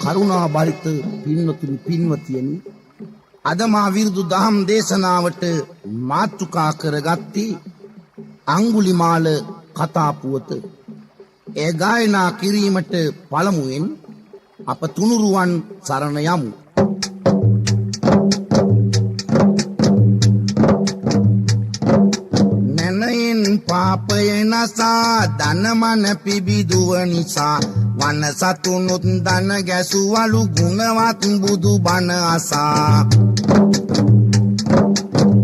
කරුණා බරිත පින්වතුනි පින්වතියනි අද මා විරුදු දහම් දේශනාවට මාතෘකා කරගත්තී අංගුලිමාල කතා පුවත. ඒ ගායනා කිරීමට පළමුවෙන් අප තුනුරුවන් සරණ යමු. නැනයෙන් පාපය නසා ධනමන පිබිදුව නිසා වන සතුනුත් දන ගැසුවලු ගුණවත් බුදු බණ අසා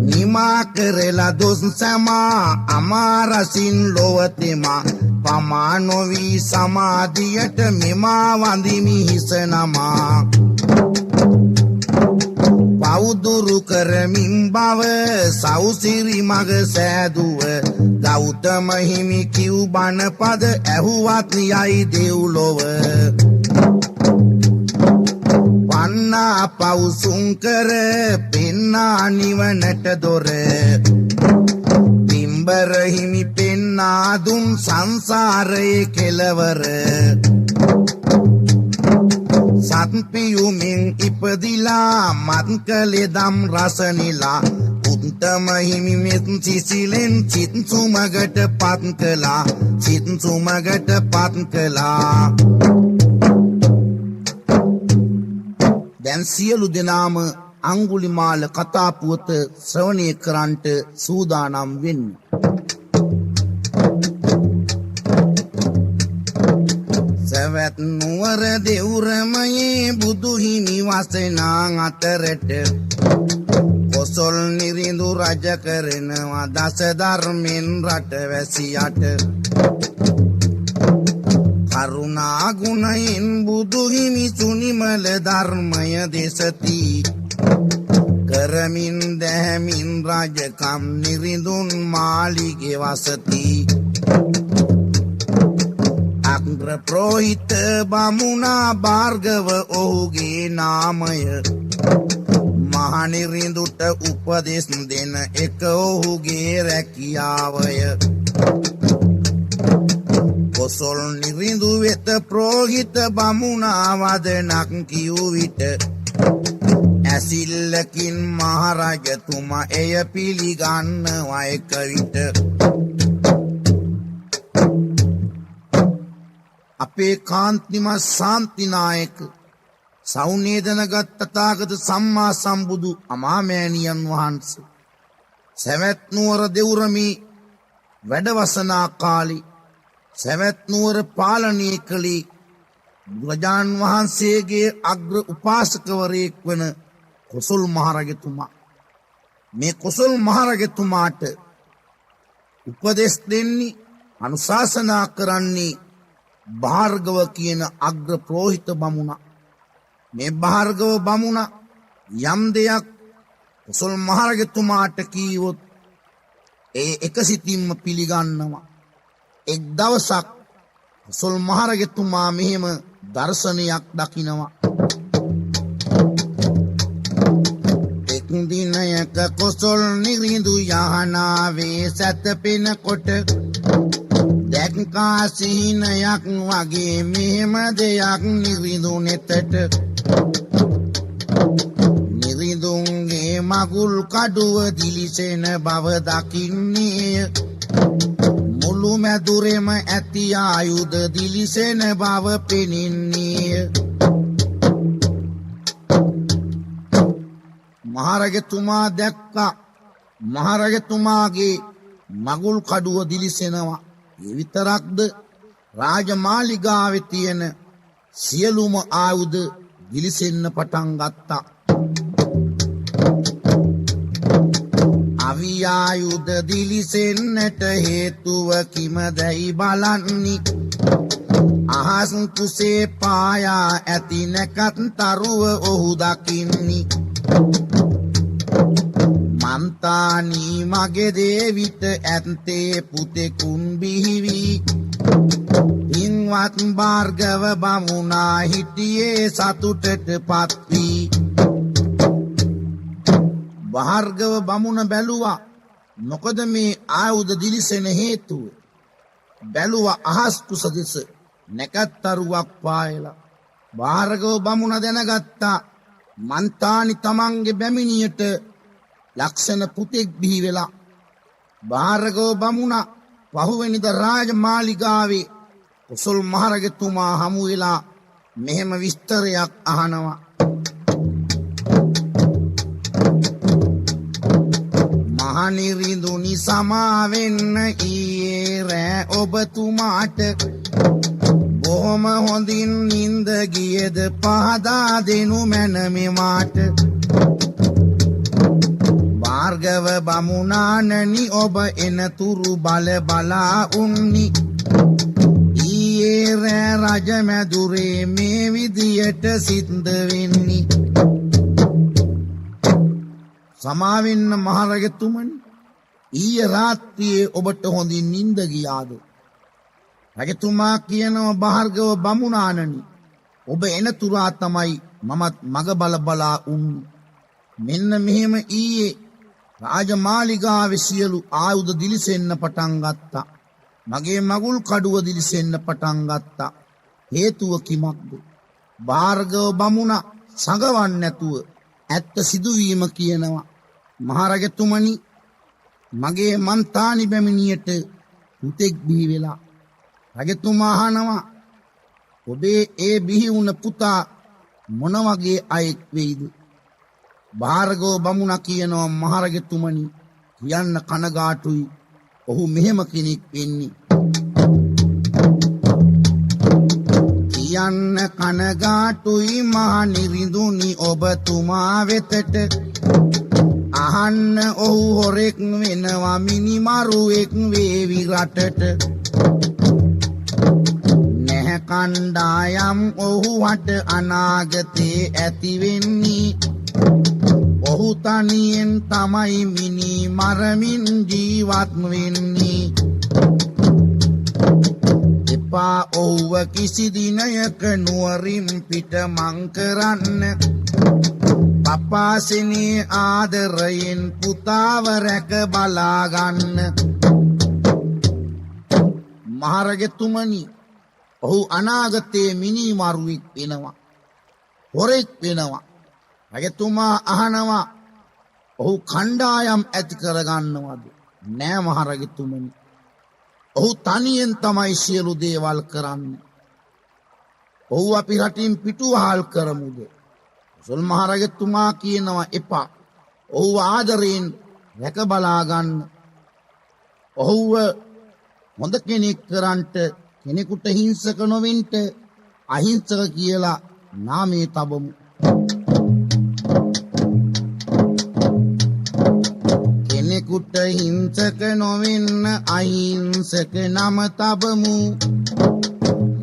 නිමා කරලා දොස් සමා අමාරසින් ලොවතෙමා පමා නොවී සමාධියට මෙමා වඳිමි හිස නමා පවුදුරු කරමින් බව සෞසිරි මග සෑදුව ගෞතම හිමි කිව් බණ පද ඇහුවත් යයි දෙව්ලොව පන්නා පවුසුම් කර පෙන්නා නිවනට දොර පිම්බර හිමි පෙන්නා දුන් සංසාරයේ කෙලවර සත්පියුමින් ඉපදිලා මත් කළේ දම් රසනිලා උත්තම හිමි මෙත් සිසිලෙන් සිත් සුමගට පත් කළා සිත් සුමගට පත් කළා. දැන් සියලු දෙනාම අංගුලිමාල කතා පුවත ශ්‍රවණය කරන්නට සූදානම් වෙන්න. සවැත් නුවර දෙවුරමයේ බුදු හිමි වසනා අතරට කොසොල් නිරිඳු රජ කරනවා දස ධර්මෙන් රට වැසියට කරුණා ගුණයෙන් බුදු හිමි සුනිමල ධර්මය දෙසති කරමින් දැහැමින් රජකම් නිරිඳුන් මාලිගේ වසති අග්‍ර ප්‍රෝහිත බමුණා භාර්ගව ඔහුගේ නාමය මහනිරිඳුට උපදෙස් දෙන එක ඔහුගේ රැකියාවය කොසොල් නිරිඳු වෙත ප්‍රෝහිත බමුණා වදනක් කිව් විට ඇසිල්ලකින් මහරජතුමා එය පිළිගන්නවා එක විට අපේ කාන්තිමත් ශාන්තිනායක සෞනේදනගත් තථාගත සම්මා සම්බුදු අමාමෑණියන් වහන්සේ සවැත් නුවර දෙවුරමේ වැඩවසනා කාලේ සවැත් නුවර පාලනය කළේ බුදුරජාණන් වහන්සේගේ අග්‍ර උපාසකවරයෙක් වන කොසොල් මහරජතුමා. මේ කොසොල් මහරජතුමාට උපදෙස් දෙන්නේ අනුශාසනා කරන්නේ භාර්ගව කියන අග්‍ර ප්‍රෝහිත බමුණා. මේ භාර්ගව බමුණා යම් දෙයක් කොසොල් මහරජතුමාට කීවොත් ඒ එකසිතින්ම පිළිගන්නවා. එක් දවසක් කොසොල් මහරජතුමා මෙහෙම දර්ශනයක් දකිනවා. එක් දිනයක කොසොල් නිරිඳු යහනාවේ සැතපෙනකොට දැක්කා සිහිනයක් වගේ මෙහෙම දෙයක් නිරිඳු නෙතට නිරිඳුන්ගේ මගුල් කඩුව දිලිසෙන බව දකින්නේය මුළු මැදුරෙම ඇති ආයුධ දිලිසෙන බව පෙනෙන්නේය. මහරජතුමා දැක්කා මහරජතුමාගේ මගුල් කඩුව දිලිසෙනවා. ඒ විතරක්ද රාජමාලිගාවේ තියෙන සියලුම ආයුධ දිලිසෙන්න පටන් ගත්තා. අවි ආයුධ දිලිසෙන්නට හේතුව කිමදැයි බලන්නි අහස් කුසේ පායා ඇති නැකත් තරුව ඔහු දකින්නි මන්තානී මගේ දේවිත ඇත්තේ පුතෙකුන් බිහිවී පින්වත් භාර්ගව බමුණා හිටියේ සතුටට පත්වී. භාර්ගව බමුණ බැලුවා මොකද මේ ආයුධ දිලිසෙන හේතුව. බැලුවා අහස් කුස දෙස නැකත් තරුවක් පායලා භාර්ගව බමුණ දැනගත්තා මන්තානි තමන්ගේ බැමිණියට ලක්ෂණ පුතෙක් බිහි වෙලා. භාර්ගව බමුණ පහුවෙනිද රාජමාලිගාවේ කොසල් මහරජතුමා හමු වෙලා මෙහෙම විස්තරයක් අහනවා. මහනිරිඳුනි සමාවෙන්න ඊයේ රෑ ඔබතුමාට බොහොම හොඳින් නින්ද ගියද පහදා දෙනු මැන මෙමාට. භාර්ගව බමුණාණනි ඔබ එනතුරු බල බලා උන්නි. ඊයේ රෑ රජමැදුරේ මේ විදියට සිද්ධ වෙන්නි. සමාවෙන්න මහරජතුමනි, ඊයේ රාත්‍රියේ ඔබට හොඳින් නින්ද ගියාද? රජතුමා කියනවා භාර්ගව බමුණාණනි, ඔබ එනතුරා තමයි මමත් මග බල බලා උන්නේ. මෙන්න මෙහෙම ඊයේ රාජමාලිගාවේ සියලු ආයුධ දිලිසෙන්න පටන් ගත්තා. මගේ මගුල් කඩුව දිලිසෙන්න පටන් ගත්තා. හේතුව කිමක්ද? භාර්ගව බමුණ සඟවන්නේ නැතුව ඇත්ත සිදුවීම කියනවා. මහරජතුමනි, මගේ මන්තානි බැමිණියට පුතෙක් බිහි වෙලා. රජතුමා අහනවා ඔබේ ඒ බිහි වුණ පුතා මොන වගේ අයෙක් වෙයිද? භාර්ගව බමුණ කියනවා මහරජතුමනි, කියන්න කනගාටුයි. ඔහු මෙහෙම කෙනෙක් වෙන්නේ. කියන්න කනගාටුයි මහනිරිඳුනි ඔබතුමා වෙතට. අහන්න ඔහු හොරෙක් වෙනවා මිනිමරුවෙක් වේවි රටට. නැහැ කණ්ඩායම් ඔහුට අනාගතේ ඇති වෙන්නේ. ඔහු තනියෙන් තමයි මිනි මරමින් ජීවත් වෙන්නේ. එපා ඔහුව කිසි දිනයක නුවරින් පිට මං කරන්න. පපාසිනේ ආදරයෙන් පුතාව රැක බලා ගන්න. මහරජතුමනි, ඔහු අනාගතයේ මිනි මරුවෙක් වෙනවා, හොරෙක් වෙනවා. රජතුමා අහනවා ඔහු කණ්ඩායම් ඇති කරගන්නවද? නෑ මහරජතුමනි, ඔහු තනියෙන් තමයි සියලු දේවල් කරන්නේ. ඔහු අපි රටින් පිටුවහල් කරමුද? කොසල් මහරජතුමා කියනවා එපා, ඔහුව ආදරයෙන් රැක බලා ගන්න. ඔහුව හොඳ කෙනෙක් කරන්ට, කෙනෙකුට හිංසක නොවෙන්ට අහිංසක කියලා නාමේ තබමු. කෙනෙකුට හිංසක නොවෙන්න අහිංසක නම තබමු.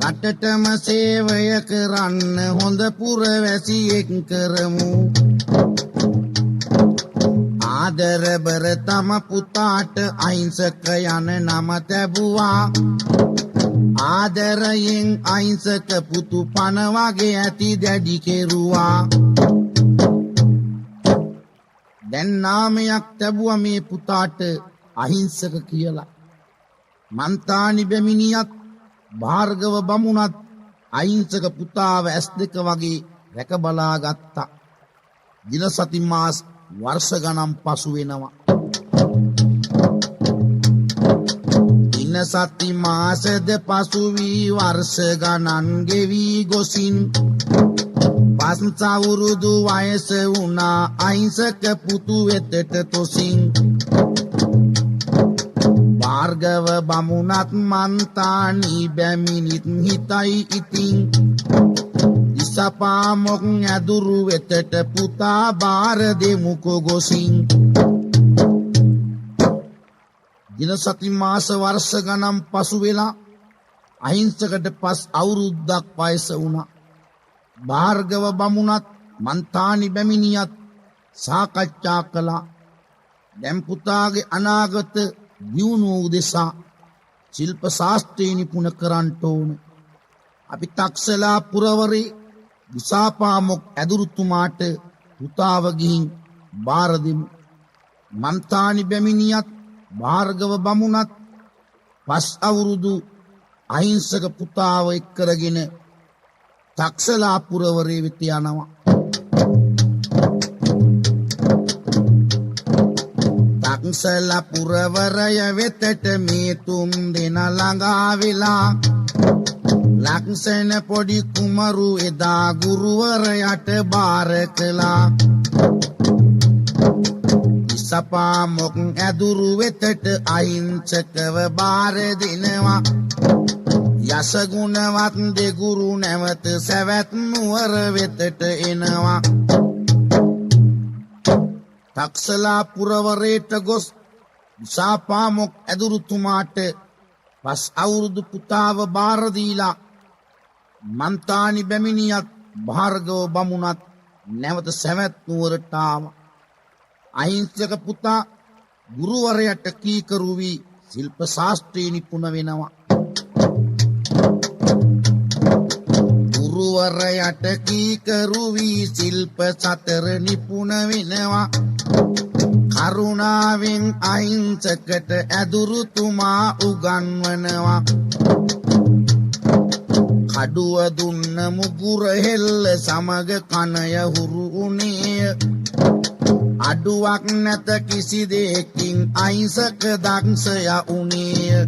රටටම සේවය කරන්න හොඳ පුරවැසියෙක් කරමු. ආදරබර තම පුතාට අහිංසක යන නම තැබුවා. ආදරයෙන් අහිංසක පුතු පන වගේ ඇති දැඩි කෙරුවා. දැන් නාමයක් තැබුවා මේ පුතාට අහිංසක කියලා. මන්තානි බැමිණියත් භාර්ගව බමුණත් අහිංසක පුතාව ඇස් දෙක වගේ රැක බලා ගත්තා. දින සති මාස වර්ෂ ගණන් පසු වෙනවා. දින සති මාසද පසු වී වර්ෂ ගණන් ගෙවි ගොසින් පස් අවුරුදු වයස වුණා අහිංසක පුතු වෙතට තොසින්. භාර්ගව බමුණත් මන්තානි බැමිණිත් හිතයි ඉතින්. දිසපාමොක් ඇදුරු වෙතට පුතා බාර දෙමුකෝ ගොසින්. දින සති මාස වර්ෂ ගණන් පසු වෙලා අහිංසකට පස් අවුරුද්දක් වයස වුණා. භාර්ගව බමුණත් මන්තානි බැමිණියත් සාකච්ඡා කළා. දැන් පුතාගේ අනාගත දියුණුව උදෙසා ශිල්ප ශාස්ත්‍රය නිපුණ කරන්න ඕන. අපි තක්සලා පුරවරේ දිසාපාමොක් ඇදුරුතුමාට පුතාව ගිහින් බාර දෙමු. මන්තානි බැමිණියත් භාර්ගව බමුණත් පස් අවුරුදු අහිංසක පුතාව එක්කරගෙන තක්සලා පුරවරේ වෙත යනවා. තක්සලා පුරවරය වෙතට මේ තුන් දෙනා ළඟා වෙලා ලක්ෂණ පොඩි කුමරු එදා ගුරුවරයාට බාර කළා. ඉසපා මොක් ඇදුරු වෙතට අහිංසකව බාර දෙනවා. යසගුණවත් දෙගුරු නැවත සැවැත් නුවර වෙතට එනවා. තක්සලා පුරවරේට ගොස් ඉසපා මොක් ඇදුරුතුමාට පස් අවුරුදු පුතාව බාර දීලා මන්තානි බැමිණියත් භාර්ගව බමුණත් නැවත සැවැත් නුවරට ආවා. අහිංසක පුතා ගුරුවරයාට කීකරු වී ශිල්ප ශාස්ත්‍රයේ නිපුණ වෙනවා. ගුරුවරයාට කීකරු වී ශිල්ප සතර නිපුණ වෙනවා. කරුණාවෙන් අහිංසකට ඇදුරුතුමා උගන්වනවා. කඩුව දුන්න මුගුර හෙල්ල සමග කනය හුරු උනේ. අඩුවක් නැත කිසි දෙයකින් අහිංසක දක්ෂයා උනේ.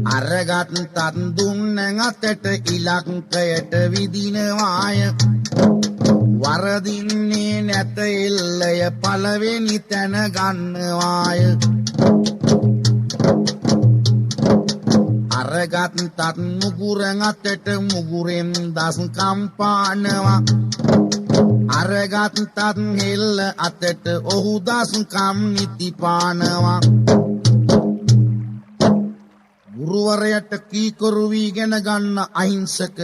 අරගත් තත් දුන්න අතට ඉලක්කයට විදිනවාය. වරදින්නේ නැත එල්ලය පළවෙනි තැන ගන්නවාය. අරගත් තත් මුගුරන් අතට මුගුරෙන් දස්කම් පානවා. අරගත් තත් හෙල්ල අතට ඔහු දස්කම් නිති පානවා. ගුරුවරයාට කීකරු වීගෙන ගන්න අහිංසක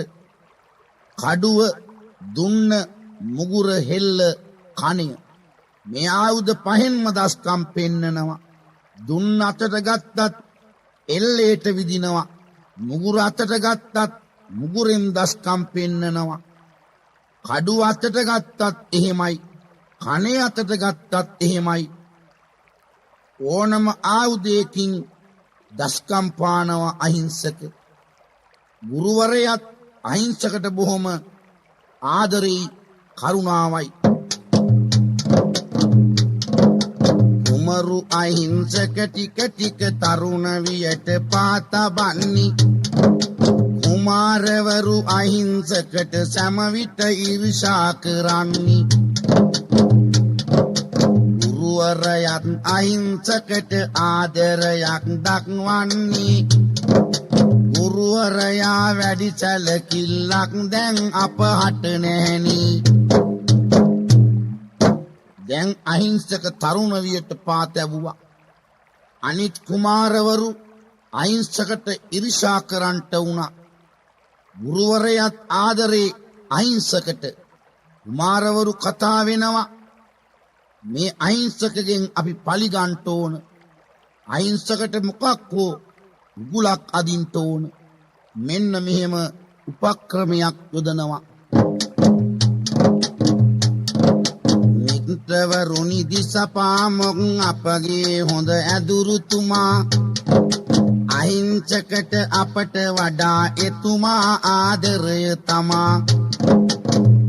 කඩුව දුන්න මුගුර හෙල්ල කණය මේ ආයුධ පහෙන්ම දස්කම් පෙන්නනවා. දුන්න අතට ගත්තත් එල්ලේට විදිනවා. මුගුර අතට ගත්තත් මුගුරෙන් දස්කම් පෙන්නනවා. කඩුව අතට ගත්තත් එහෙමයි. කණේ අතට ගත්තත් එහෙමයි. ඕනම ආයුධයකින් දස්කම් පානවා අහිංසක. ගුරුවරයාත් අහිංසකට බොහොම ආදරෙයි කරුණාවයි. කුමරු අහිංසක ටික ටික තරුණ වියට පාතබන්නි. කුමාරවරු අහිංසකට සමවිත ඊර්ෂා කරන්නි. ගුරුවරයාත් අහිංසකට ආදරයක් දක්වන්නේ. ගුරුවරයා වැඩි සැලකිල්ලක් දැන් අපහට නැහෙනි. දැන් අහිංසක තරුණ වියට පාතැවුවා. අනිත් කුමාරවරු අහිංසකට ඉරිෂා කරන්ට වුණා. ගුරුවරයාත් ආදරේ අහිංසකට. කුමාරවරු කතා වෙනවා. මේ අහිංසකගෙන් අපි පලිගන්ට ඕන. අහිංසකට මොකක් හෝ උගුලක් අදින්ට ඕන. මෙන්න මෙහෙම උපක්‍රමයක් යොදනවා. මිත්‍රවරුනි දිසපාමොක් අපගේ හොඳ ඇදුරුතුමා. අහිංසකට අපට වඩා එතුමා ආදරය තමා.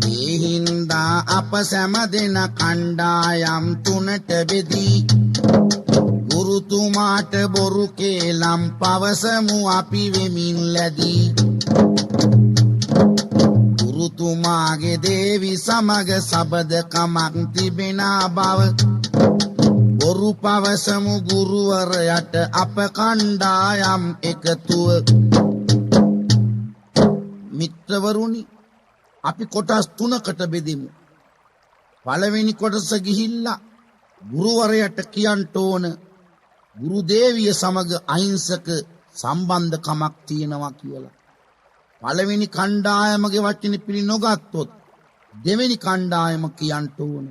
ඒ හින්දා අප සැම දෙන කණ්ඩායම් තුනට බෙදී ගුරුතුමාට බොරු කේලම් පවසමු අපි වෙමින් ලැදී. ගුරුතුමාගේ දේවි සමග සබදකමක් තිබෙන බව බොරු පවසමු ගුරුවරයාට අප කණ්ඩායම් එකතුව. මිත්‍රවරුනි, අපි කොටස් තුනකට බෙදෙමු. පළවෙනි කොටස ගිහිල්ලා ගුරුවරයාට කියන්ට ඕන ගුරු දේවිය සමග අහිංසක සම්බන්ධකමක් තියෙනවා කියලා. පළවෙනි කණ්ඩායමගේ වචන පිළි නොගත්තොත් දෙවෙනි කණ්ඩායම කියන්ට ඕන.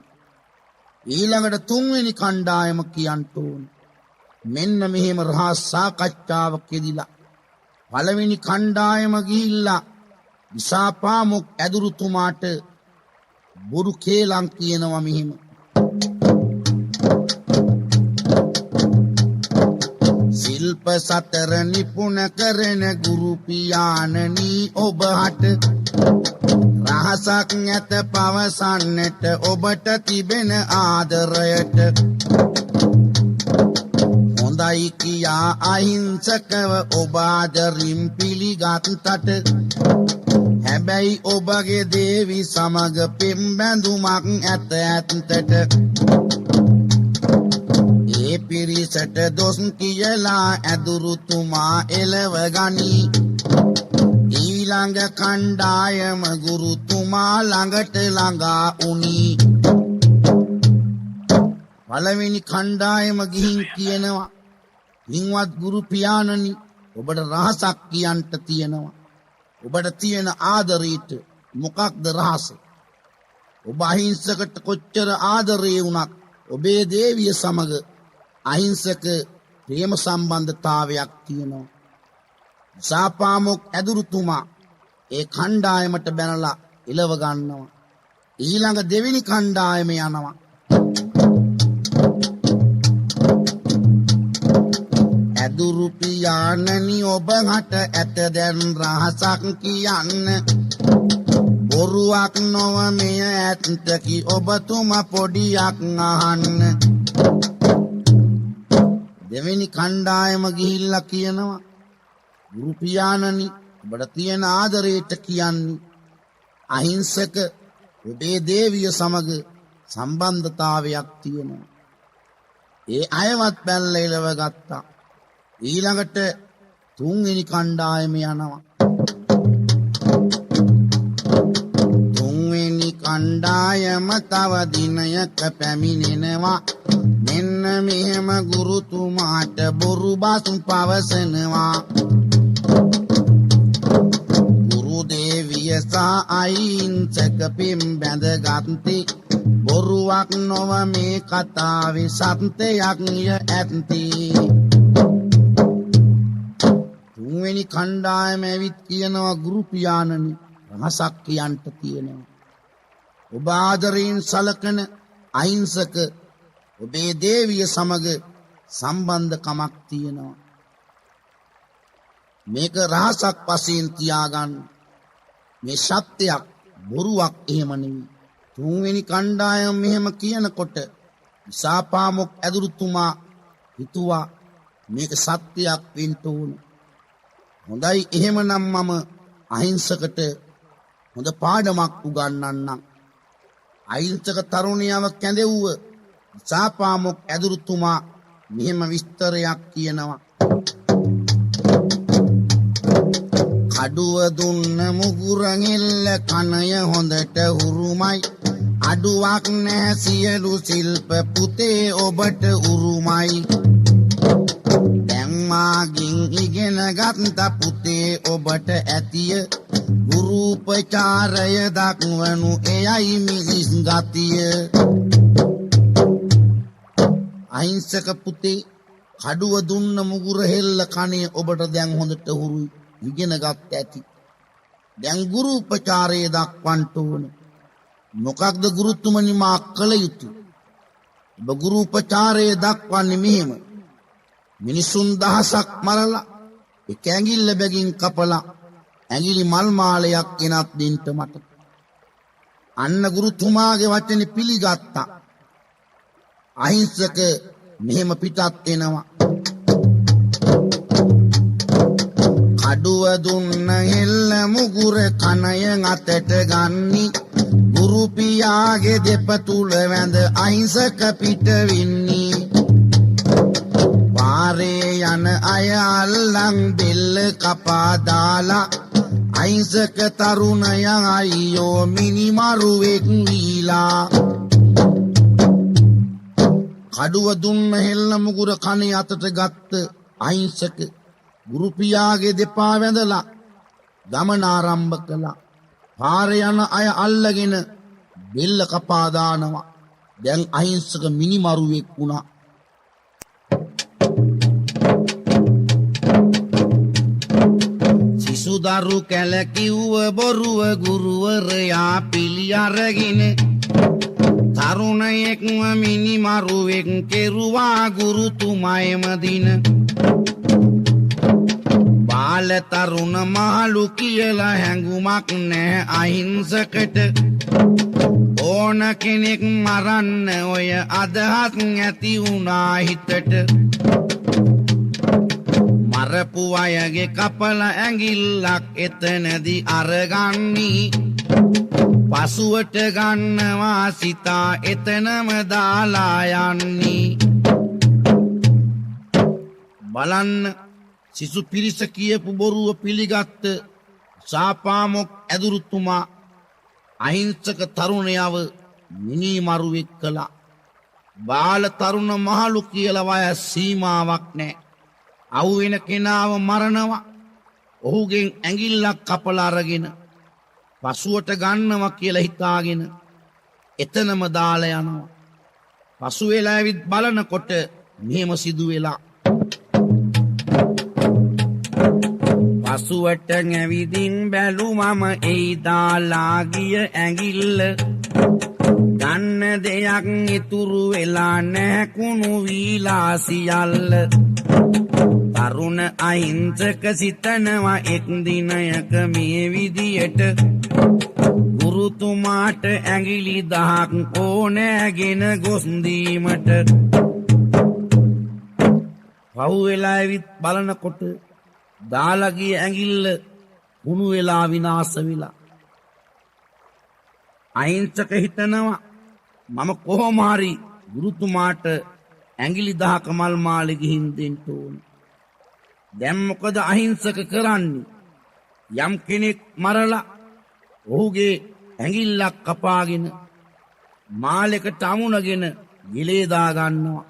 ඊළඟට තුන්වෙනි කණ්ඩායම කියන්ට ඕන. මෙන්න මෙහෙම රහස් සාකච්ඡාවක් යෙදිලා පළවෙනි කණ්ඩායම ගිහිල්ලා ඉසාපාමොක් ඇදුරුතුමාට බොරු කේලම් කියනවා මෙහෙම. ශිල්ප ශිල්ප සතර නිපුණ කරන ගුරු පියාණනි ඔබට රහසක් නැත පවසන්නට ඔබට තිබෙන ආදරයට හොඳයි කියා අහිංසකව ඔබ ආදරින් පිළිගත්තට හැබැයි ඔබගේ දේවි සමග පෙම් බැඳුමක් ඇත ඇත්තට ඒ පිරිසට දොස් කියලා ඇදුරුතුමා එලව ගනී ඊළඟ කණ්ඩායම ගුරුතුමා ළඟට ළඟා වුණී පළවෙනි කණ්ඩායම ගිහින් කියනවා පින්වත් ගුරු පියාණනි ඔබට රහසක් කියන්ට තියෙනවා ඔබට තියෙන ආදරයට මොකක්ද රහස ඔබ අහිංසකට කොච්චර ආදරේ වුණත් ඔබේ දේවිය සමග අහිංසක ප්‍රේම සම්බන්ධතාවයක් තියෙනවා සාපාමොක් ඇදුරුතුමා ඒ කණ්ඩායමට බැනලා එලව ගන්නවා ඊළඟ දෙවෙනි කණ්ඩායම යනවා ඇදුරු පියාණනි ඔබට ඇත දැන් රහසක් කියන්න බොරුවක් නොව මෙය ඇත්තකි ඔබතුමා පොඩියක් අහන්න දෙවෙනි කණ්ඩායම ගිහිල්ලා කියනවා ගුරු පියාණනි ඔබට තියෙන ආදරයට කියන්නේ අහිංසක ඔබේ දේවිය සමග සම්බන්ධතාවයක් තියෙනවා ඒ අයවත් බැලලා එලව ගත්තා ඊළඟට තුන්වෙනි කණ්ඩායම යනවා තුන්වෙනි කණ්ඩායම තව දිනයක පැමිණෙනවා මෙන්න මෙහෙම ගුරුතුමාට බොරු බසුන් පවසනවා ගුරු දේවිය සා අහිංසක පෙම් බැඳගත්තේ බොරුවක් නොව මේ කතාවේ සත්‍යයක් ය ඇත්තේ තුන්වෙනි කණ්ඩායම ඇවිත් කියනවා ගුරු පියාණනි රහසක් කියන්ට තියෙනවා ඔබ ආදරයෙන් සලකන අහිංසක ඔබේ දේවිය සමග සම්බන්ධකමක් තියෙනවා මේක රහසක් වශයෙන් තියාගන්න මේ සත්‍යයක් බොරුවක් එහෙම නෙවෙයි තුන්වෙනි කණ්ඩායම මෙහෙම කියනකොට සාපාමොක් ඇදුරුතුමා හිතුවා මේක සත්‍යයක් වෙන්න ඕන හොඳයි එහෙමනම් මම අහිංසකට හොඳ පාඩමක් උගන්වන්නම් අහිංසක තරුණියව කැඳෙව්ව සාපාමොක් ඇදුරුතුමා මෙහෙම විස්තරයක් කියනවා කඩුව දුන්න මුගුරගෙල්ල කණය හොඳට හුරුමයි අඩුවක් නැහැ සියලු ශිල්ප පුතේ ඔබට උරුමයි මාගින් ඉගෙන ගත්ත පුතේ ඔබට ඇතිය ගුරුපචාරය දක්වනු එයයි මිනිස් ගතිය අහිංසක පුතේ කඩුව දුන්න මුගුර හෙල්ල කණේ ඔබට දැන් හොඳට හුරුයි ඉගෙන ගත්ත ඇති දැන් ගුරුපචාරය දක්වන්නට ඕන මොකක්ද ගුරුතුමනි මා කළ යුතු ඔබ ගුරුපචාරය දක්වන්නේ මෙහෙම මිනිසුන් දහසක් මරලා එක ඇඟිල්ල බැගින් කපලා ඇඟිලි මල් මාලයක් ගෙනත් දෙන්න මට අන්න ගුරුතුමාගේ වචනේ පිළිගත්තා අහිංසක මෙහෙම පිටත් වෙනවා කඩුව දුන්න හෙල්ල මුගුර කණය අතට ගන්නි ගුරු පියාගේ දෙපතුල වැඳ අහිංසක පිට වෙන්නේ පාරේ යන අය අල්ලන් බෙල්ල කපා දාලා අහිංසක තරුණයා අයියෝ මිනිමරුවෙක් වීලා කඩුව දුන්න හෙල්ල මුගුර කණේ අතට ගත්ත අහිංසක ගුරු පියාගේ දෙපා වැඳලා ගමන ආරම්භ කළා පාරේ යන අය අල්ලගෙන බෙල්ල කපා දානවා දැන් අහිංසක මිනිමරුවෙක් වුණා සිසුදරු කැලකිව්ව බොරුව ගුරුවරයා පිළි අරගෙන තරුණයෙක්ම මිනිමරුවෙක් කෙරුවා ගුරුතුමා එම දින බාල තරුණ මහලු කියලා හැඟුමක් නැහැ අහිංසකට ඕන කෙනෙක් මරන්න ඔය අදහස් ඇති වුණා හිතට මරපු අයගේ කපල ඇඟිල්ලක් එතනදි අරගන්නී පසුවට ගන්නවා සිතා එතනම දාලා යන්නේ බලන්න සිසු පිරිස කියපු බොරුව පිළිගත්ත සාපාමොක් ඇදුරුතුමා අහිංසක තරුණයව මිනිමරුවෙක් කළා බාල තරුණ මහලු කියලා වයස් සීමාවක් නැහැ අහුවෙන කෙනාව මරනවා ඔහුගෙන් ඇඟිල්ලක් කපලා අරගෙන පසුවට ගන්නවා කියලා හිතාගෙන එතනම දාලා යනවා පසු වෙලා ඇවිත් බලනකොට මෙහෙම සිදු වෙලා පසුවට ඇවිදින් බැලුමම එයි දාලා ගිය ඇඟිල්ල ගන්න දෙයක් ඉතුරු වෙලා නැහැ කුණු වීලා සියල්ල තරුණ අහිංසක සිතනවා එක් දිනයක මේ විදියට ගුරුතුමාට ඇඟිලි 1000ක් ඕනෑගෙන ගොස් දීමට පහු වෙලා ඇවිත් බලනකොට දාලා ගිය ඇඟිල්ල කුණු වෙලා විනාශ වෙලා අහිංසක හිතනවා මම කොහොම හරි ගුරුතුමාට ඇඟිලි 1000ක මල් මාලේ ගිහින් දෙන්න ඕන දැන් මොකද අහිංසක කරන්නේ යම් කෙනෙක් මරලා ඔහුගේ ඇඟිල්ලක් කපාගෙන මාලයකට අමුණගෙන ගිලේ දා ගන්නවා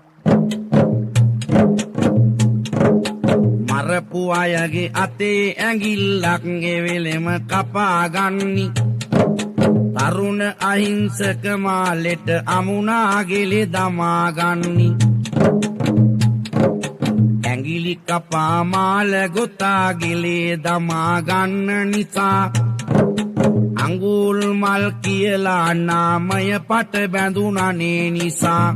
මරපු අයගේ අතේ ඇඟිල්ලක් එවෙලෙම කපා ගන්නි තරුණ අහිංසක මාලෙට අමුණා ගිලේ දමා ගන්නි ඇඟිලි කපා මාල ගොතා ගිලේ දමා ගන්න නිසා අඟුල් මල් කියලා නාමය පට බැඳුණනේ නිසා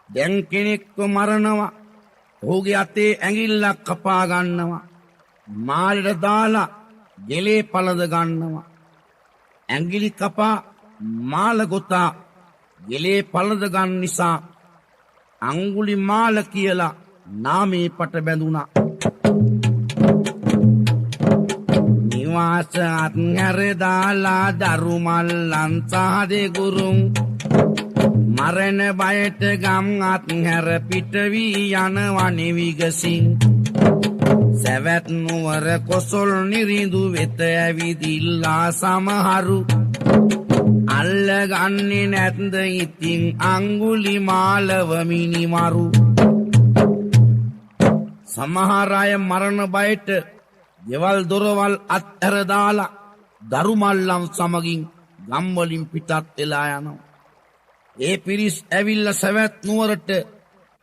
දැන් කෙනෙක්ව මරනවා ඔහුගේ අතේ ඇඟිල්ලක් කපා ගන්නවා මාළට දාලා ගෙලේ පළද ගන්නවා ඇඟිලි කපා මාළ ගොතා ගෙලේ පළද ගන්න නිසා අඟුලි මාළ කියලා නාමේ පට බැඳුණා නිවාස අත්හැර දාලා දරු මල්ලන් සාදේ ගුරුන් මරණ බයට ගම් අත්හැර පිට වී යනවා නිවිගසින් සවැත් නුවර කොසොල් නිරිඳු වෙත ඇවිදිලා සමහරු අල්ලගන්නේ නැත්ද ඉතින් අඟුලි මාලව මිනිමරු සමහර අය මරණ බයට ගෙවල් දොරවල් අත්හැර දාලා දරු මල්ලන් සමගින් ගම් වලින් පිටත් වෙලා යනවා ඒ පිරිස් ඇවිල්ලා සවැත් නුවරට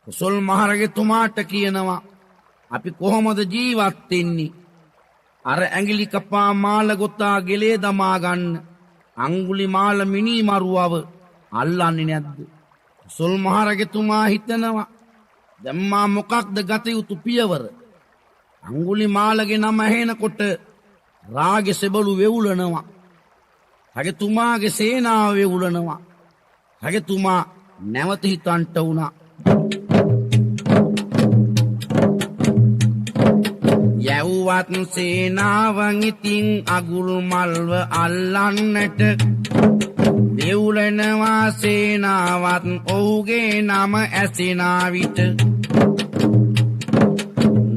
කොසොල් මහරජතුමාට කියනවා අපි කොහොමද ජීවත් වෙන්නේ අර ඇඟිලි කපා මාල ගොතා ගෙලේ දමා ගන්න අඟුලි මාල මිනි මරුවව අල්ලන්නේ නැද්ද කොසොල් මහරජතුමා හිතනවා දැන් මා මොකක්ද ගත යුතු පියවර අඟුලි මාලගේ නම ඇහෙනකොට රාගේ සෙබළු වෙවුලනවා රජතුමාගේ සේනාව වෙවුලනවා රජතුමා නැවත හිතන්ට වුණා යව්වත් සේනාවන් ඉතින් අඟුල් මල්ව අල්ලන්නට වෙවුලනවා සේනාවත් ඔහුගේ නම ඇසෙනා විට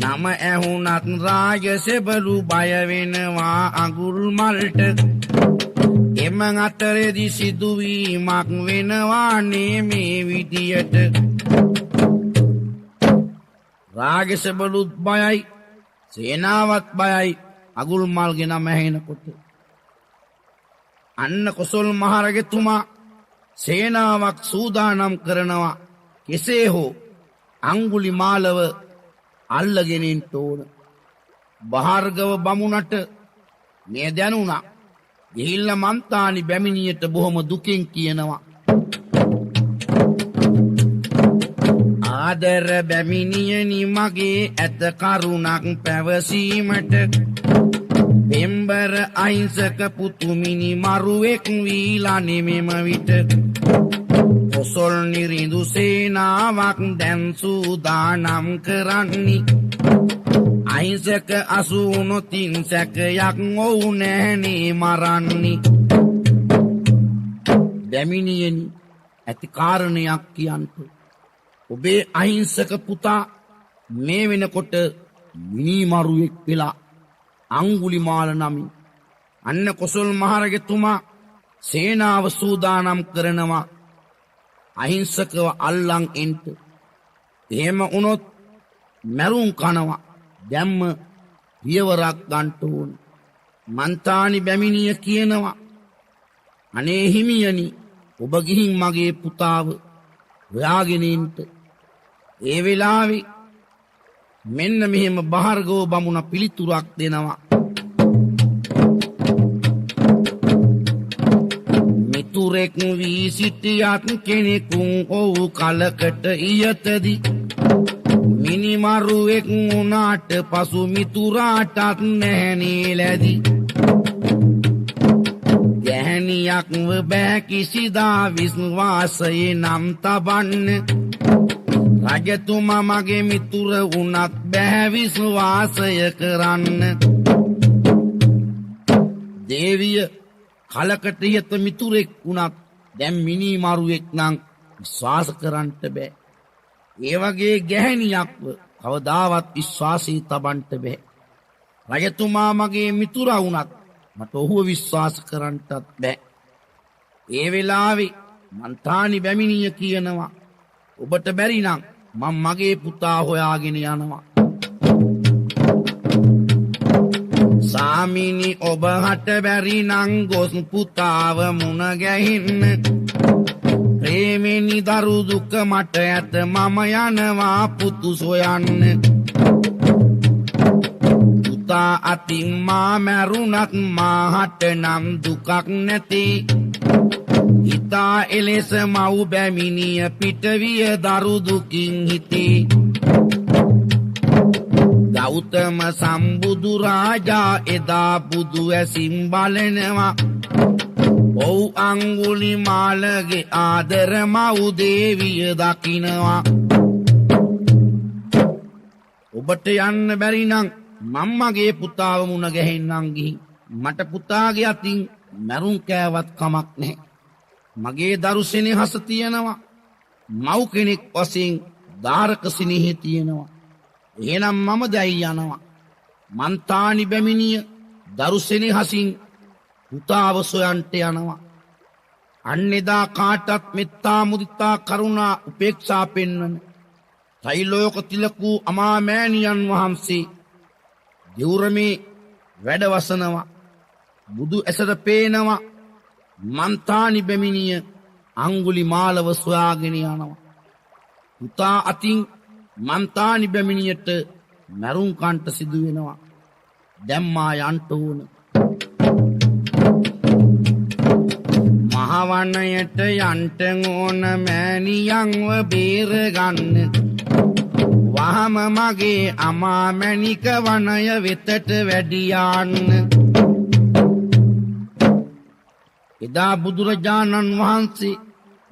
නම ඇහුණත් රාජසෙබළු බය වෙනවා අඟුල් මල්ට එම අතරේදී සිදුවීමක් වෙනවා මේ විදියට රාජසෙබළුත් බයයි සේනාවත් බයයි අඟුල් මල්ගේ නම ඇහෙනකොට අන්න කොසොල් මහරජතුමා සේනාවක් සූදානම් කරනවා කෙසේ හෝ අඟුලි මාලව අල්ලගෙන ඉන්න ඕන භාර්ගව බමුණට මේ දැනුණා ගිහිල්ලා මන්තානි බැමිණියට බොහොම දුකින් කියනවා ආදර බැමිණියනි මගේ ඇත කරුණක් පැවසීමට පෙම්බර අහිංසක පුතුමිනි මරුවෙක් වීලා නෙමෙම විට ඔසොල් නිරිඳු සේනාවක් දැන් සූදානම් කරන්නි අහිංසක අසුනොතින් සැකයක් ඔවු නැහනේ මරන්නි බැමිණියනි ඇති කාරණයක් කියන්ට ඔබේ අහිංසක පුතා මේ වෙනකොට මිනිමරුවෙක් වෙලා අංගුලිමාල නමින් අන්න කොසල් මහරජතුමා සේනාව සූදානම් කරනවා අහිංසකව අල්ලන් එන්ට එහෙම වුණොත් මැරුම් කනවා දැම්ම පියවරක් ගන්නට ඕන මන්තානි බැමිණිය කියනවා අනේ හිමියනි ඔබ ගිහින් මගේ පුතාව හොයාගෙන එන්ට ඒ වෙලාවේ මෙන්න මෙහෙම බහර්ගව බමුණ පිළිතුරක් දෙනවා මිතුරෙක් වී සිටියත් කෙනෙකුන් ඔව් කලකට ඉයතදී මිනිමරුවෙක් වුණාට පසු මිතුරාටත් නැහනේ ලැදි ගැහණියක්ව බෑ කිසිදා විශ්වාසයේ නම් තබන්න රජතුමා මගේ මිතුර වුණත් බෑ විශ්වාසය කරන්න දේවිය කලකට ඉහත මිතුරෙක් වුණත් දැන් මිනිමරුවෙක් නම් විශ්වාස කරන්නට බෑ ඒ වගේ ගැහණියක්ව කවදාවත් විශ්වාසී තබන්නට බෑ රජතුමා මගේ මිතුරා වුණත් මට ඔහුව විශ්වාස කරන්නටත් බෑ ඒ වෙලාවේ මන්තානි බැමිණිය කියනවා ඔබට බැරි නම් මම මගේ පුතා හොයාගෙන යනවා සාමිනි ඔබ හට බැරි නම් ගොස් පුතාව මුණ ගැහින්න ප්‍රේමෙනි දරු දුක මට ඇත මම යනවා පුතු සොයන්න පුතා අතින් මා මැරුණත් මාහට නම් දුකක් නැති හිතා එලෙස මව් බැමිණිය පිටවිය දරු දුකින් හිතේ ගෞතම සම්බුදු රාජා එදා බුදු ඇසින් බලනවා ඔව් අංගුලිමාලගේ ආදර මව් දේවිය දකිනවා ඔබට යන්න බැරි නම් මම මගේ පුතාව මුණ ගැහෙන්නම් ගිහින් මට පුතාගේ අතින් මැරුම් කෑවත් කමක් නැහැ මගේ දරු සෙනෙහස තියෙනවා මව් කෙනෙක් වශයෙන් ධාරක සෙනෙහි තියෙනවා එහෙනම් මම දැයි යනවා මන්තානි බැමිණිය දරු සෙනෙහසින් පුතාව සොයන්ට යනවා අන්නේදා කාටත් මෙත්තා මුදිතා කරුණා උපේක්ෂා පෙන්වන ත්‍රිලෝක තිලකූ අමාමෑණියන් වහන්සේ දෙවුරමේ වැඩවසනවා බුදු ඇසට පේනවා මන්තානි බැමිණිය අංගුලිමාලව සොයාගෙන යනවා පුතා අතින් මන්තානි බැමිණියට මැරුම් කන්ට සිදු වෙනවා දැම්මා යන්ට ඕන මහවනයට යන්ට ඕන මෑණියන්ව බේරගන්න වහම මගේ අමා මැණික වනය වෙතට වැඩියාන්න එදා බුදුරජාණන් වහන්සේ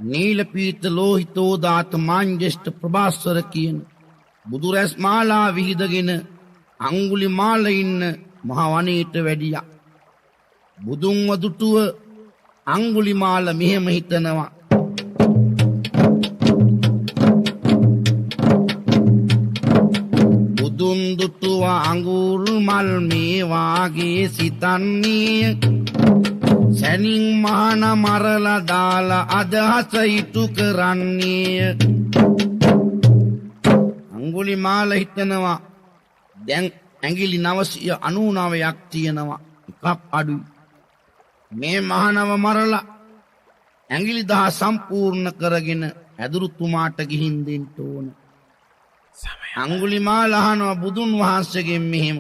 නීලපීත ලෝහිතෝදාත මාංජේෂ්ඨ ප්‍රභාස්වර කියන බුදුරැස් මාලා විහිදගෙන අංගුලිමාල ඉන්න මහ වනයේට වැඩියා බුදුන්ව දුටුව අංගුලිමාල මෙහෙම හිතනවා බුදුන් දුටුව අඟුල්මල් මේ වාගේ සිතන්නේ සැනින් මහන මරලා දාලා අදහස ඉටු කරන්නේ අංගුලිමාල හිතනවා දැන් ඇඟිලි 999ක් තියෙනවා එකක් අඩුයි මේ මහනව මරලා ඇඟිලි 10 සම්පූර්ණ කරගෙන ඇදුරුතුමාට ගිහින් දෙන්න ඕන අංගුලිමාල අහනවා බුදුන් වහන්සේගෙන් මෙහෙම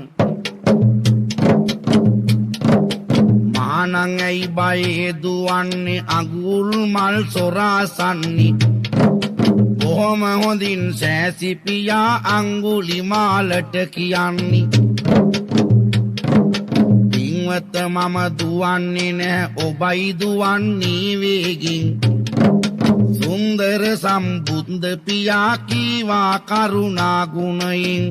මහණන් ඇයි බයේ දුවන්නේ අඟුල් මල් සොරාසන්නි බොහොම හොඳින් සෑසිපියා අංගුලිමාලට කියන්නේ පින්වත මම දුවන්නේ නැහැ ඔබයි දුවන්නේ වේගින් සුන්දර සම්බුද්ධ පියා කීවා කරුණා ගුණයෙන්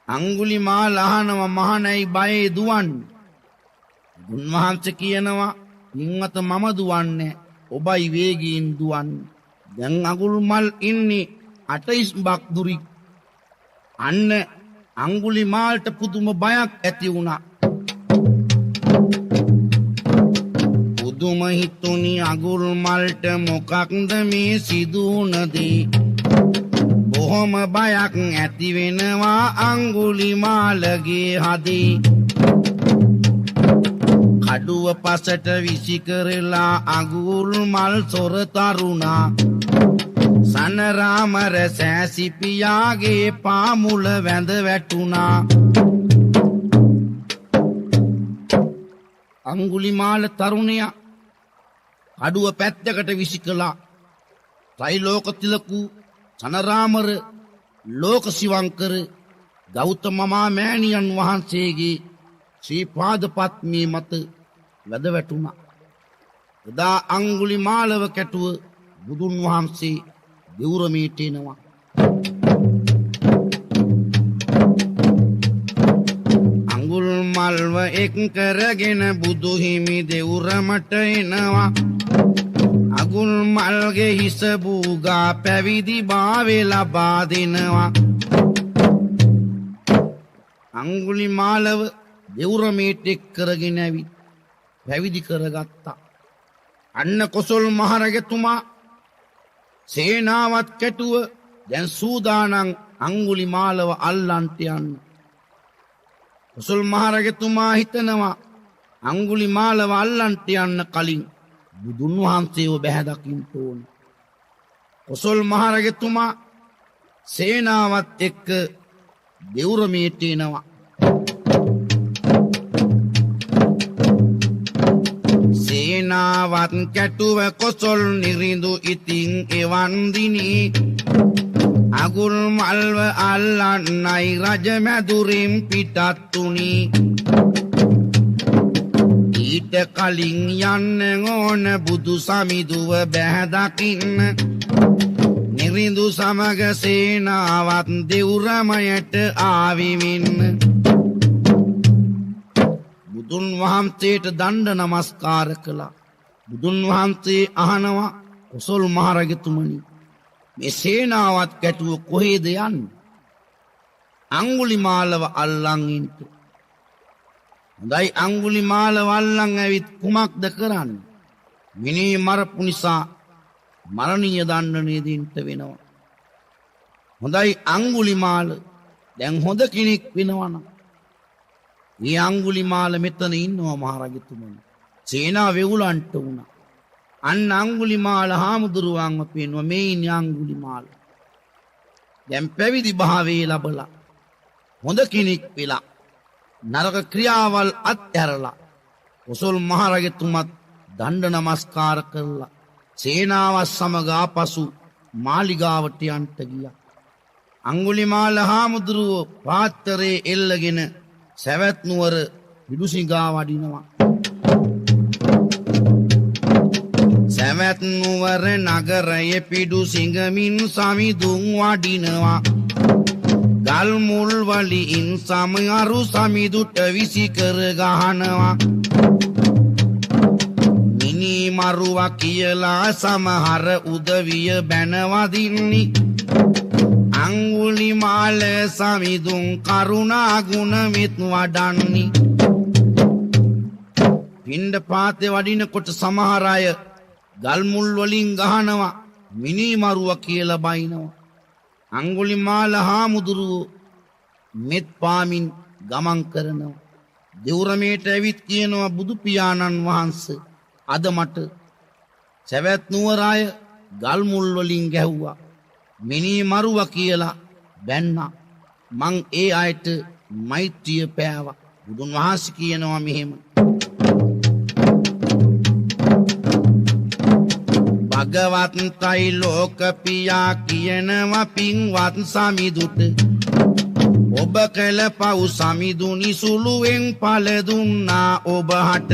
අංගුලිමාල අහනවා මහණයි බයේ දුවන්නේ උන්වහන්සේ කියනවා පින්වත මම දුවන්නේ ඔබයි වේගයෙන් දුවන්නේ දැන් අඟුලිමාල් ඉන්නේ 80 දුරි අන්න අංගුලිමාල්ට පුදුම බයක් ඇති වුණා පුදුම හිතුනි අඟුලිමාල්ට මොකක්ද මේ සිදු වුණදී බොහොම බයක් ඇති වෙනවා අංගුලිමාලගේ හදේ කඩුව පසට විසි කරලා අඟුලිමාල් සොර තරුණා සනරාමර සෑසිපියාගේ පාමුල වැඳ වැටුණා අංගුලිමාල තරුණයා කඩුව පැත්තකට විසි කළා ත්‍රිලෝක තිලකු සනරාමර ලෝක සිවංකර ගෞතම මෑණියන් වහන්සේගේ ශ්‍රී පාද පත්මී මත වැද වැටුණා එදා අංගුලිමාලව කැටුව බුදුන් වහන්සේ දෙවුරමීට එනවා අංගුලිමාල්ව එක් කරගෙන බුදු හිමි දෙවුරමට එනවා අඟුලිමාල්ගේ හිස බූගා පැවිදි භාවය ලබා දෙනවා අංගුලිමාලව දෙවුරමීට එක් කරගෙන ඇවිත් පැවිදි කරගත්තා අන්න කොසල් මහරජතුමා සේනාවත් කැටුව දැන් සූදානම් අංගුලිමාලව අල්ලන්ට යන්න කොසල් මහරජතුමා හිතනවා අංගුලිමාලව අල්ලන්ට යන්න කලින් බුදුන් වහන්සේව බැහැ දකින්න ඕන කොසල් මහරජතුමා සේනාවත් එක්ක දෙවුරමීට එනවා සේනාවත් කැටුව කොසල් නිරිඳු ඉතින් එවන් දිනී අඟුලිමාල්ව අල්ලන්නයි රජ මැදුරින් පිටත් උනී ඊට කලින් යන්න ඕන බුදු සමිඳුව බැහැ දකින්න නිරිඳු සමග සේනාවත් දෙවුරමයට ආවිමින් බුදුන් වහන්සේට දණ්ඩ නමස්කාර කළා බුදුන් වහන්සේ අහනවා කොසල් මහරජතුමනි මේ සේනාවත් කැටුව කොහෙද යන්නේ අංගුලිමාලව අල්ලන් ඉන්න හොඳයි අංගුලිමාලව අල්ලන් ඇවිත් කුමක්ද කරන්නේ මිනී මරපු නිසා මරණීය දණ්ඩනය දෙන්න වෙනවා හොඳයි අංගුලිමාල දැන් හොඳ කෙනෙක් වෙනවනම් මේ අංගුලිමාල මෙතන ඉන්නවා මහරජතුමනි සේනා වෙවුලන්ට වුණා අන්න අංගුලිමාල හාමුදුරුවන්ව පෙන්වුවා මේ ඉන්නේ අංගුලිමාල දැන් පැවිදි භාවයේ ලබලා හොඳ කෙනෙක් වෙලා නරක ක්‍රියාවල් අත්හැරලා කොසල් මහරජතුමත් දණ්ඩ නමස්කාර කරලා සේනාව සමග ආපසු මාලිගාවට යන්ට ගියා අංගුලිමාල හාමුදුරුවෝ පාත්‍රයේ එල්ලගෙන සැවැත් නුවර පිඩුසිඟා වඩිනවා සැවැත් නුවර නගරයේ පිඩුසිඟමින් සමිඳුන් වඩිනවා ගල් මුල් වලින් සමහරු සමිඳුට විසි කර ගහනවා මිනි මරුවා කියලා සමහර උදවිය බැනවදින්නි අංගුලිමාල සමිඳුන් කරුණා ගුණ මෙත් වඩන්නි පින්ඩ පාතේ වඩිනකොට සමහර අය ගල් මුල් වලින් ගහනවා මිනි මරුවා කියලා බයිනවා අංගුලිමාල හාමුදුරුවෝ මෙත් පාමින් ගමන් කරනවා දෙවුරමේට ඇවිත් කියනවා බුදු පියාණන් වහන්සේ අද මට සැවැත් නුවර අය ගල් මුල් වලින් ගැහුවා මිනි මරුවා කියලා බැන්නා මං ඒ අයට මෛත්‍රිය පෑවා බුදුන් වහන්සේ කියනවා මෙහෙම භගවන්තයි ලෝකපියා කියනවා පින්වත් සමිඳුට ඔබ කළ පව් සමිඳුනි සුළුවෙන් පල දුන්නා ඔබහට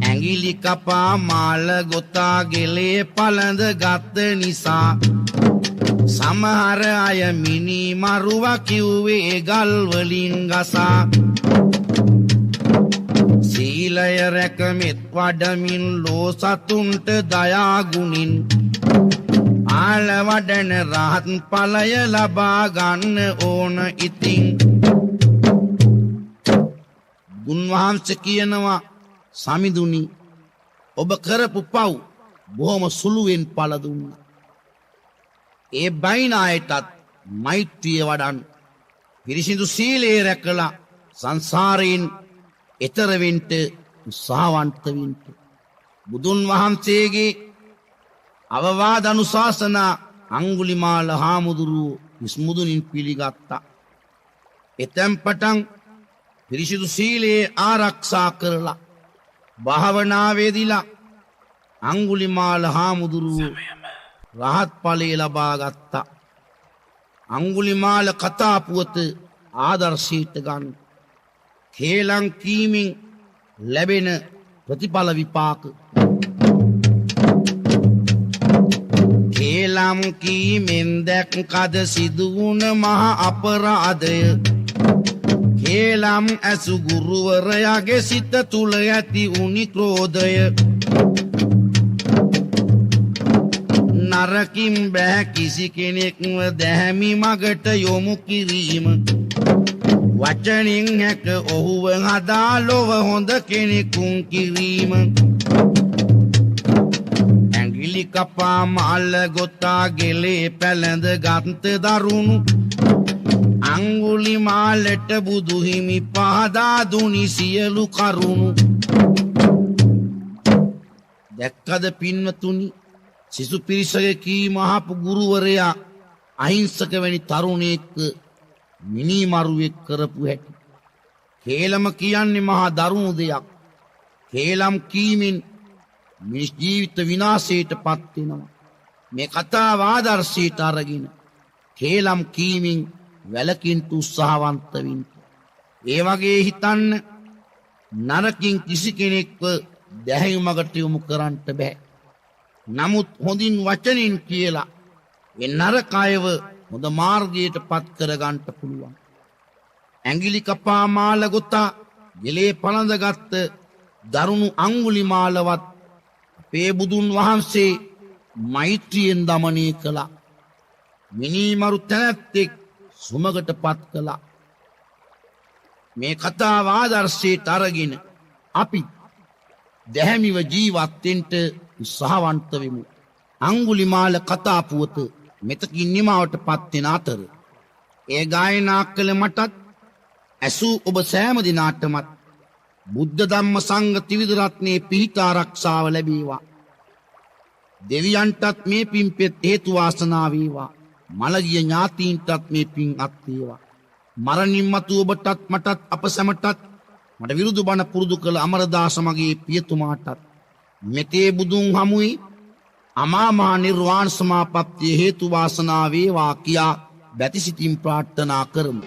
ඇඟිලි කපා මාල ගොතා ගෙලේ පළඳ ගත්ත නිසා සමහර අය මිනි මරුව කිව්වේ ගල් වලින් ගසා සීලය රැකමෙත් වඩමින් ලෝ සතුන්ට දයා ගුණින් ආල වඩන රහත් ඵලය ලබා ගන්න ඕන ඉතින් ගුණවහන්සේ කියනවා සමිඳුනි ඔබ කරපු පව් බොහොම සුළුවෙන් ඵල දුන්නා ඒ බයින අයටත් මෛත්‍රිය වඩන් පිරිසිදු සීලය රැකලා සංසාරයෙන් එතර වෙන්න උත්සාහවන්ත වෙන්න බුදුන් වහන්සේගේ අවවාද අනුශාසනා අඟුලිමාල හාමුදුරුවෝ විස්මුදුනින් පිළිගත්තා. එතෙන් පටන් පිරිසිදු සීලයේ ආරක්ෂා කරලා භාවනාවේදීලා අඟුලිමාල හාමුදුරුවෝ රහත් ඵලය ලබා ගත්තා. අඟුලිමාල කතා පුවත ආදර්ශයට ගන්න. කේලම් කීමෙන් ලැබෙන ප්‍රතිඵල විපාක. කේලම් කීමෙන් දැක්කද සිදුවුණ මහ අපරාධය. කේලම් ඇසු ගුරුවරයාගේ සිත තුල ඇති උනි ක්‍රෝධය. නරකින් බෑ කිසි කෙනෙක්ව දැහැමි මගට යොමු කිරීම. වචනින් හැක ඔහුව හදා ලොව හොඳ කෙනෙකුන් කිරීම. ඇඟිලි කපා මාල ගොතා ගෙලේ පැලඳ ගත්ත දරුණු අඟුලිමාලට බුදු හිමි පහදා දුනි සියලු කරුණු. දැක්කද පින්වතුනි සිසු පිරිසගේ කීම අහපු ගුරුවරයා අහිංසක වැනි තරුණයෙක් මිනී මරුවෙක් කරපු හැටි. කේලම කියන්නේ මහා දරුණු දෙයක්. කේලම් කීමෙන් මිනිස් ජීවිත විනාශයට පත් වෙනවා. මේ කතාව ආදර්ශයට අරගෙන කේලම් කීමෙන් වැළකින්න උත්සාහවන්ත වෙන්න. ඒ වගේ හිතන්න නරකින් කිසි කෙනෙක්ව දැහැමි මගට යොමු කරන්න බෑ. නමුත් හොඳින් වචනින් කියලා ඒ නරක අයව හොඳ මාර්ගයට පත් කරගන්න පුළුවන්. ඇඟිලි කපා මාල ගොතා ගෙලේ පළඳගත්ත දරුණු අඟුලිමාලවත් අපේ බුදුන් වහන්සේ මෛත්‍රියෙන් දමනය කළා. මිනීමරු තැනැත්තෙක් සුමගට පත් කළා. මේ කතාව ආදර්ශයට අරගෙන අපි දැහැමිව ජීවත් වෙන්න උත්සාහවන්ත වෙමු. අඟුලිමාල කතා පුවත මෙතකින් නිමාවට පත් වෙන අතර ඒ ගායනා කළ මටත් ඇසූ ඔබ සෑම දිනාටමත් බුද්ධ ධම්ම සංඝ ත්‍රිවිධ රත්නයේ පිහිට ආරක්ෂාව ලැබේවා. දෙවියන්ටත් මේ පින්පෙත් හේතු වාසනා වේවා. මළගිය ඥාතීන්ටත් මේ පින් අත් වේවා. මරණින් මතු ඔබටත් මටත් අප සැමටත් මට විරුදු බණ පුරුදු කළ අමරදාස මගේ පියතුමාටත් මෙතේ බුදුන් හමුවේ අමා මහ නිර්වාණ සමාපත්තිය හේතු වාසනා වේවා කියා බැතිසිතින් ප්‍රාර්ථනා කරමු.